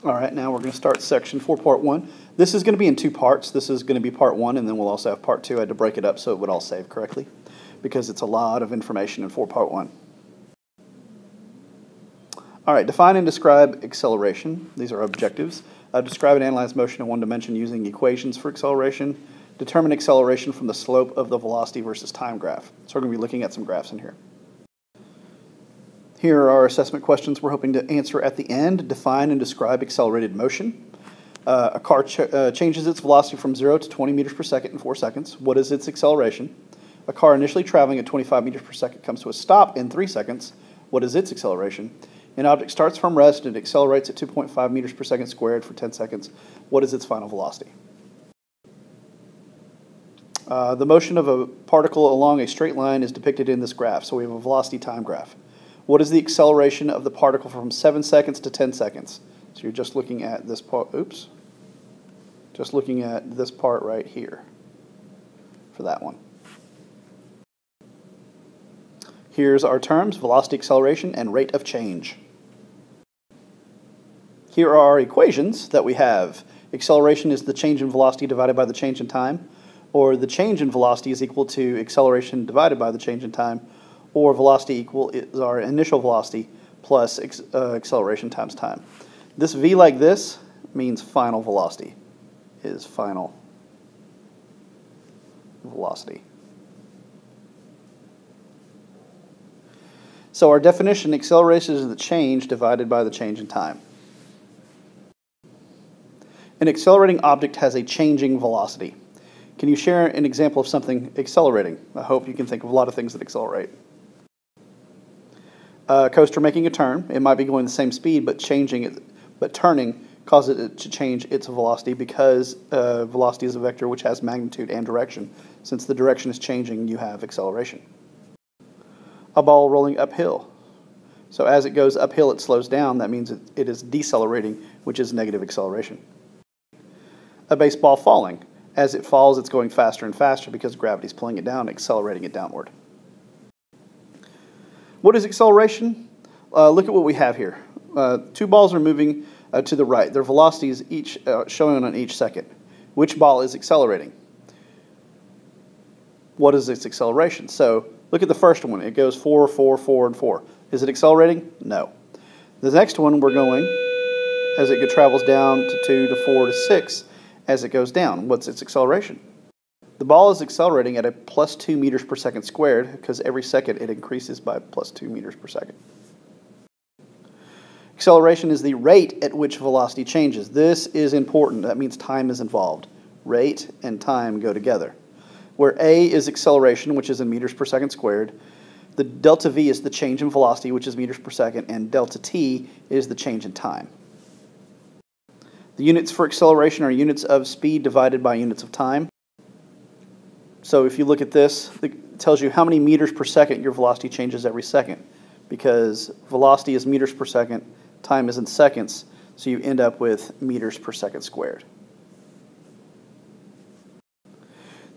All right, now we're going to start section 4, part 1. This is going to be in two parts. This is going to be part 1, and then we'll also have part 2. I had to break it up so it would all save correctly because it's a lot of information in part 1. All right, define and describe acceleration. These are objectives. Describe and analyze motion in one dimension using equations for acceleration. Determine acceleration from the slope of the velocity versus time graph. So we're going to be looking at some graphs in here. Here are our assessment questions we're hoping to answer at the end. Define and describe accelerated motion. A car changes its velocity from 0 to 20 meters per second in 4 seconds. What is its acceleration? A car initially traveling at 25 meters per second comes to a stop in 3 seconds. What is its acceleration? An object starts from rest and accelerates at 2.5 meters per second squared for 10 seconds. What is its final velocity? The motion of a particle along a straight line is depicted in this graph. So we have a velocity time graph. What is the acceleration of the particle from 7 seconds to 10 seconds? So you're just looking at this part, just looking at this part right here for that one. Here's our terms, velocity, acceleration, and rate of change. Here are our equations that we have. Acceleration is the change in velocity divided by the change in time, or the change in velocity is equal to acceleration divided by the change in time, or velocity equal is our initial velocity plus acceleration times time. This V like this means final velocity, is final velocity. So our definition, acceleration is the change divided by the change in time. An accelerating object has a changing velocity. Can you share an example of something accelerating? I hope you can think of a lot of things that accelerate. A coaster making a turn, it might be going the same speed, but turning causes it to change its velocity because velocity is a vector which has magnitude and direction. Since the direction is changing, you have acceleration. A ball rolling uphill. So as it goes uphill, it slows down. That means it is decelerating, which is negative acceleration. A baseball falling. As it falls, it's going faster and faster because gravity is pulling it down, accelerating it downward. What is acceleration? Look at what we have here. 2 balls are moving to the right. Their velocities each showing on each second. Which ball is accelerating? What is its acceleration? So look at the first one. It goes 4, 4, 4, and 4. Is it accelerating? No. The next one we're going, as it travels down to 2 to 4 to 6, as it goes down. What's its acceleration? The ball is accelerating at a plus 2 meters per second squared because every second it increases by plus 2 meters per second. Acceleration is the rate at which velocity changes. This is important. That means time is involved. Rate and time go together. Where A is acceleration, which is in meters per second squared, the delta V is the change in velocity, which is meters per second, and delta T is the change in time. The units for acceleration are units of speed divided by units of time. So if you look at this, it tells you how many meters per second your velocity changes every second, because velocity is meters per second, time is in seconds, so you end up with meters per second squared.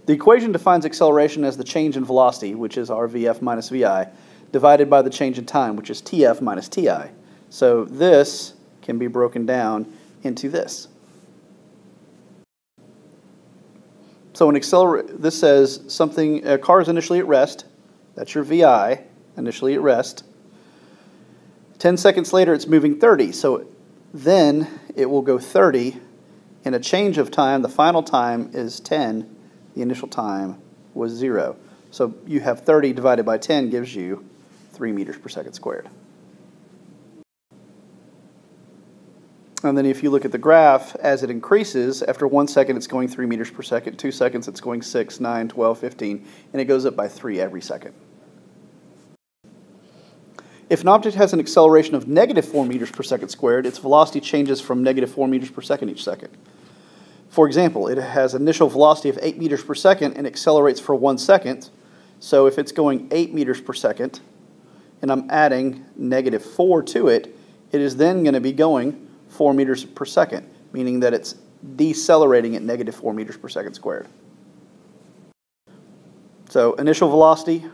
The equation defines acceleration as the change in velocity, which is our Vf minus Vi, divided by the change in time, which is Tf minus Ti. So this can be broken down into this. So this says a car is initially at rest. That's your Vi, initially at rest. 10 seconds later, it's moving 30. So then it will go 30. In a change of time, the final time is 10. The initial time was 0. So you have 30 divided by 10 gives you 3 meters per second squared. And then if you look at the graph, as it increases, after 1 second it's going 3 meters per second, 2 seconds it's going 6, 9, 12, 15, and it goes up by 3 every second. If an object has an acceleration of negative 4 meters per second squared, its velocity changes from negative 4 meters per second each second. For example, it has initial velocity of 8 meters per second and accelerates for 1 second. So if it's going 8 meters per second, and I'm adding negative 4 to it, it is then going to be going 4 meters per second, meaning that it's decelerating at negative 4 meters per second squared. So initial velocity,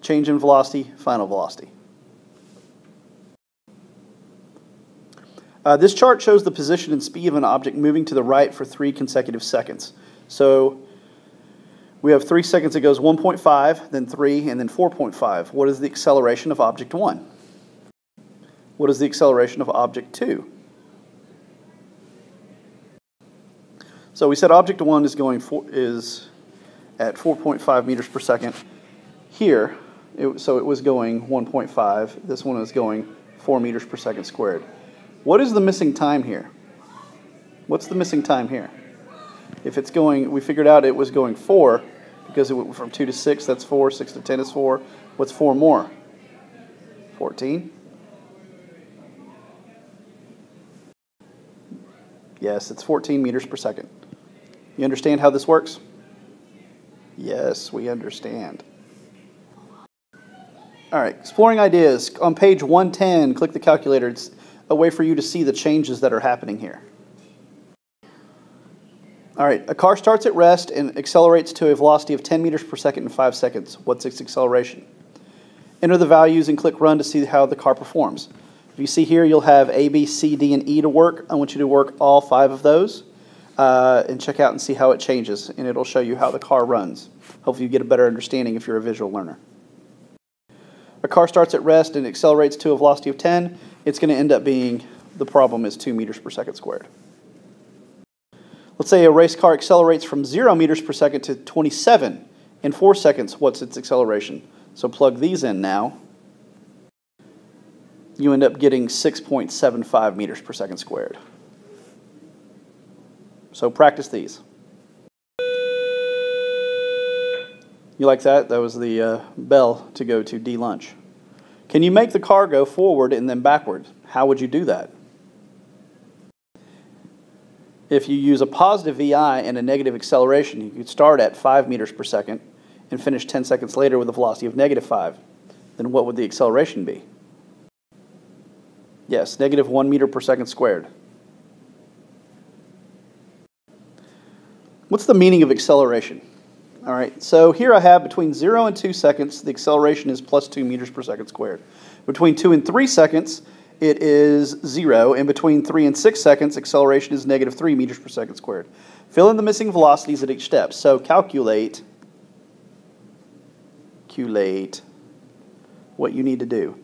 change in velocity, final velocity. This chart shows the position and speed of an object moving to the right for 3 consecutive seconds. So we have 3 seconds it goes 1.5, then 3, and then 4.5. What is the acceleration of object 1? What is the acceleration of object 2? So we said object 1 is at 4.5 meters per second. Here, so it was going 1.5. This one is going 4 meters per second squared. What is the missing time here? What's the missing time here? If it's going, we figured out it was going 4 because it went from 2 to 6, that's 4. 6 to 10 is 4. What's 4 more? 14. Yes, it's 14 meters per second. You understand how this works? Yes, we understand. All right, exploring ideas. On page 110, click the calculator. It's a way for you to see the changes that are happening here. All right, a car starts at rest and accelerates to a velocity of 10 meters per second in 5 seconds. What's its acceleration? Enter the values and click Run to see how the car performs. If you see here, you'll have A, B, C, D, and E to work. I want you to work all 5 of those and check out and see how it changes, and it'll show you how the car runs. Hopefully you get a better understanding if you're a visual learner. A car starts at rest and accelerates to a velocity of 10. It's going to end up being, the problem is 2 meters per second squared. Let's say a race car accelerates from 0 meters per second to 27 in 4 seconds. What's its acceleration? So plug these in now. You end up getting 6.75 meters per second squared. So practice these. You like that? That was the bell to go to D-lunch. Can you make the car go forward and then backward? How would you do that? If you use a positive VI and a negative acceleration, you could start at 5 meters per second and finish 10 seconds later with a velocity of -5. Then what would the acceleration be? Yes, -1 meter per second squared. What's the meaning of acceleration? All right, so here I have between 0 and 2 seconds, the acceleration is +2 meters per second squared. Between 2 and 3 seconds, it is 0, and between 3 and 6 seconds, acceleration is -3 meters per second squared. Fill in the missing velocities at each step. So calculate what you need to do.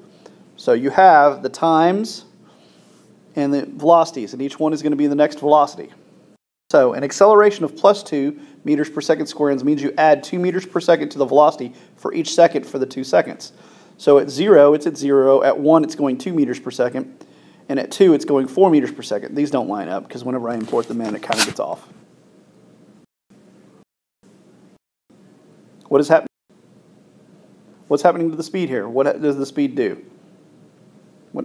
So you have the times and the velocities, and each one is going to be the next velocity. So an acceleration of +2 meters per second squared means you add 2 meters per second to the velocity for each second for the 2 seconds. So at 0, it's at 0. At 1, it's going 2 meters per second. And at 2, it's going 4 meters per second. These don't line up because whenever I import them in, it kind of gets off. What is happening? What's happening to the speed here? What does the speed do?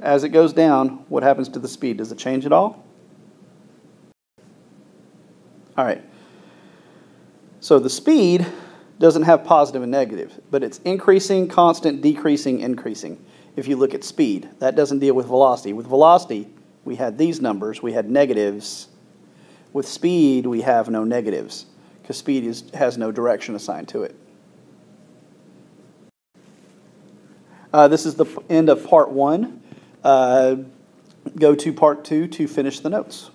As it goes down, what happens to the speed? Does it change at all? All right. So the speed doesn't have positive and negative, but it's increasing, constant, decreasing, increasing. If you look at speed, that doesn't deal with velocity. With velocity, we had these numbers. We had negatives. With speed, we have no negatives because speed has no direction assigned to it. This is the end of part 1. Go to part 2 to finish the notes.